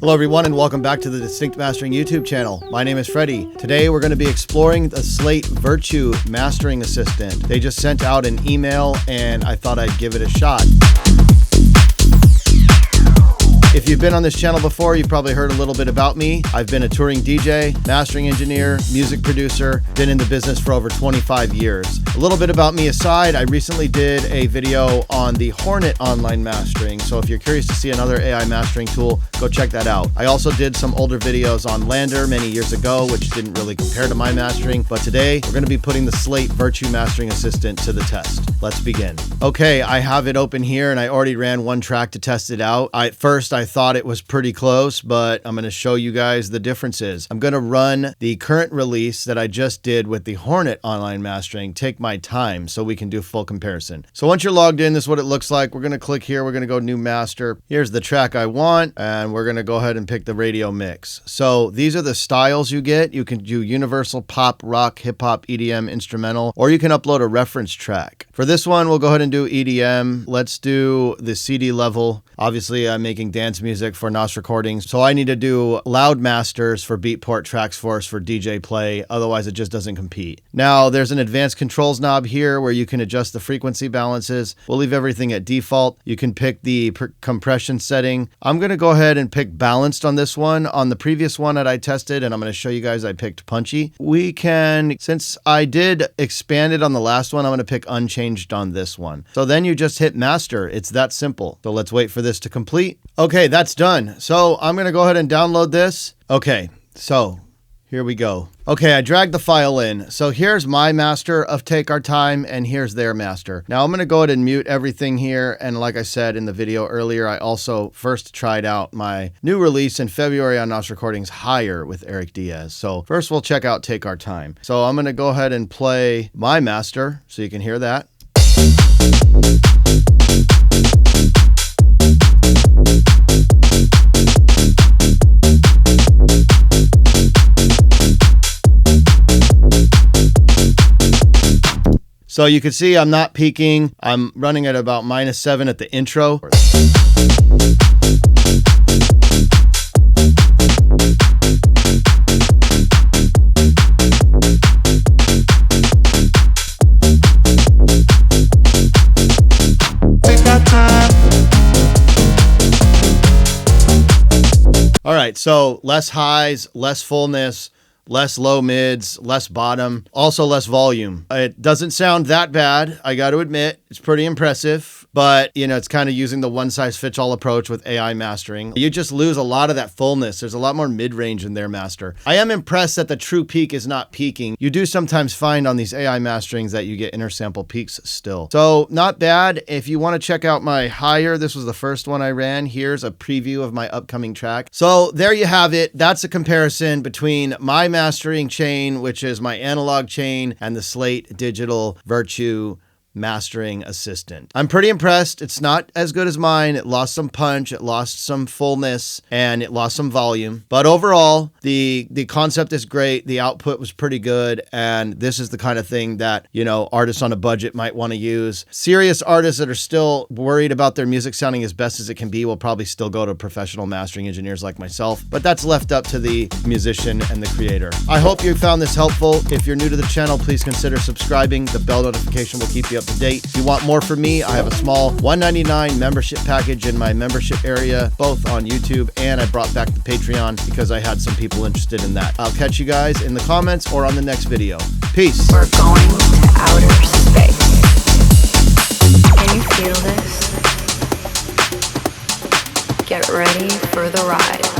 Hello everyone and welcome back to the Distinct Mastering YouTube channel. My name is Freddie. Today we're going to be exploring the Slate Virtu Mastering Assistant. They just sent out an email and I thought I'd give it a shot. If you've been on this channel before, you've probably heard a little bit about me. I've been a touring DJ, mastering engineer, music producer, been in the business for over 25 years. A little bit about me aside, I recently did a video on the Hornet online mastering. So if you're curious to see another AI mastering tool, go check that out. I also did some older videos on Lander many years ago, which didn't really compare to my mastering. But today we're going to be putting the Slate Virtu Mastering Assistant to the test. Let's begin. Okay, I have it open here and I already ran one track to test it out. At first I thought it was pretty close, but I'm going to show you guys the differences. I'm going to run the current release that I just did with the Hornet online mastering, take my time so we can do full comparison. So once you're logged in, this is what it looks like. We're going to click here. We're going to go new master. Here's the track I want, and we're going to go ahead and pick the radio mix. So these are the styles you get. You can do universal, pop, rock, hip hop, EDM, instrumental, or you can upload a reference track. For this one, we'll go ahead and do EDM. Let's do the CD level. Obviously, I'm making dance music for NOS Recordings, so I need to do loud masters for Beatport tracks for us for DJ play, otherwise it just doesn't compete. Now, there's an advanced controls knob here where you can adjust the frequency balances. We'll leave everything at default. You can pick the compression setting. I'm going to go ahead and pick balanced on this one. On the previous one that I tested, and I'm going to show you guys, I picked punchy. We can, since I did expand it on the last one, I'm going to pick unchanged on this one. So then you just hit master. It's that simple. So let's wait for this to complete. Okay, that's done. So I'm going to go ahead and download this. Okay, so here we go. Okay, I dragged the file in. So here's my master of Take Our Time, and here's their master. Now I'm going to go ahead and mute everything here. And like I said in the video earlier, I also first tried out my new release in February on NOS Recordings, Higher with Erick Diaz. So first we'll check out Take Our Time. So I'm going to go ahead and play my master so you can hear that. So you can see I'm not peaking. I'm running at about -7 at the intro. All right, so less highs, less fullness, less low mids, less bottom, also less volume. It doesn't sound that bad, I got to admit. It's pretty impressive, but you know, it's kind of using the one-size-fits-all approach with AI mastering. You just lose a lot of that fullness. There's a lot more mid-range in their master. I am impressed that the true peak is not peaking. You do sometimes find on these AI masterings that you get inner sample peaks still. So not bad. If you want to check out my higher, this was the first one I ran. Here's a preview of my upcoming track. So there you have it. That's a comparison between my mastering chain, which is my analog chain, and the Slate Digital Virtu Mastering Assistant. I'm pretty impressed. It's not as good as mine. It lost some punch, it lost some fullness, and it lost some volume. But overall, the concept is great. The output was pretty good. And this is the kind of thing that, you know, artists on a budget might want to use. Serious artists that are still worried about their music sounding as best as it can be will probably still go to professional mastering engineers like myself. But that's left up to the musician and the creator. I hope you found this helpful. If you're new to the channel, please consider subscribing. The bell notification will keep you up to date. If you want more from me, I have a small $1.99 membership package in my membership area, both on YouTube, and I brought back the Patreon because I had some people interested in that. I'll catch you guys in the comments or on the next video. Peace. We're going to outer space. Can you feel this? Get ready for the ride.